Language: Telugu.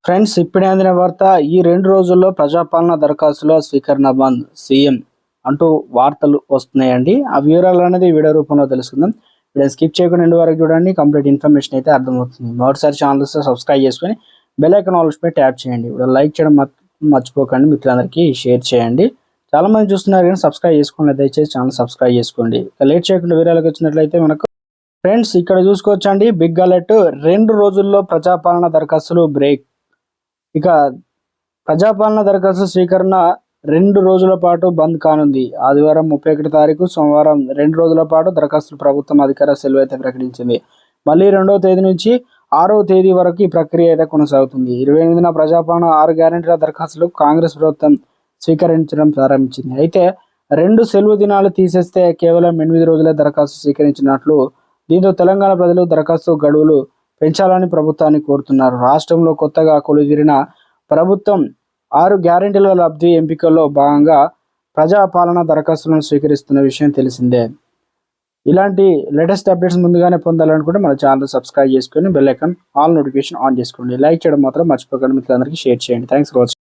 ఫ్రెండ్స్, ఇప్పుడే అందిన వార్త. ఈ 2 రోజుల్లో ప్రజాపాలన దరఖాస్తుల స్వీకరణ బంద్ సీఎం అంటూ వార్తలు వస్తున్నాయండి. ఆ వివరాలు అనేది వీడియో రూపంలో తెలుసుకుందాం. వీడియో స్కిప్ చేయకుండా ఎండ్ వరకు చూడండి. కంప్లీట్ ఇన్ఫర్మేషన్ అయితే అర్థమవుతుంది. మొదటిసారి ఛానల్ సబ్స్క్రైబ్ చేసుకొని బెల్ ఐకాన్ ఆల్ పై ట్యాప్ చేయండి. వీడియో లైక్ చేయడం మర్చిపోకండి. మిత్రులందరికీ షేర్ చేయండి. చాలా మంది చూస్తున్నారు కానీ సబ్స్క్రైబ్ చేసుకోండి. దయచేసి ఛానల్ సబ్స్క్రైబ్ చేసుకోండి. లేట్ చేయకుండా వివరాలకు వచ్చినట్లయితే మనకు ఫ్రెండ్స్ ఇక్కడ చూసుకోవచ్చండి. Big alert. 2 రోజుల్లో ప్రజాపాలన దరఖాస్తులు బ్రేక్. ఇక ప్రజాపాలన దరఖాస్తు స్వీకరణ 2 రోజుల పాటు బంద్ కానుంది. ఆదివారం 31 తారీఖు, సోమవారం 2 రోజుల పాటు దరఖాస్తులు ప్రభుత్వం అధికార సెలవు అయితే ప్రకటించింది. మళ్ళీ 2వ తేదీ నుంచి 6వ తేదీ వరకు ఈ ప్రక్రియ అయితే కొనసాగుతుంది. 28న ప్రజాపాలన 6 గ్యారెంటీల దరఖాస్తులు కాంగ్రెస్ ప్రభుత్వం స్వీకరించడం ప్రారంభించింది. అయితే 2 సెలవు దినాలు తీసేస్తే కేవలం 8 రోజులే దరఖాస్తు స్వీకరించినట్లు. దీంతో తెలంగాణ ప్రజలు దరఖాస్తు గడువులు పెంచాలని ప్రభుత్వాన్ని కోరుతున్నారు. రాష్ట్రంలో కొత్తగా కొలుదీరిన ప్రభుత్వం 6 గ్యారెంటీల లబ్ధి ఎంపికల్లో భాగంగా ప్రజాపాలన దరఖాస్తులను స్వీకరిస్తున్న విషయం తెలిసిందే. ఇలాంటి లేటెస్ట్ అప్డేట్స్ ముందుగానే పొందాలనుకుంటే మన ఛానల్ సబ్స్క్రైబ్ చేసుకొని bell icon all notification on చేసుకోండి. లైక్ చేయడం మాత్రం మర్చిపోకండి. మిత్రులందరికీ షేర్ చేయండి. Thanks for watching.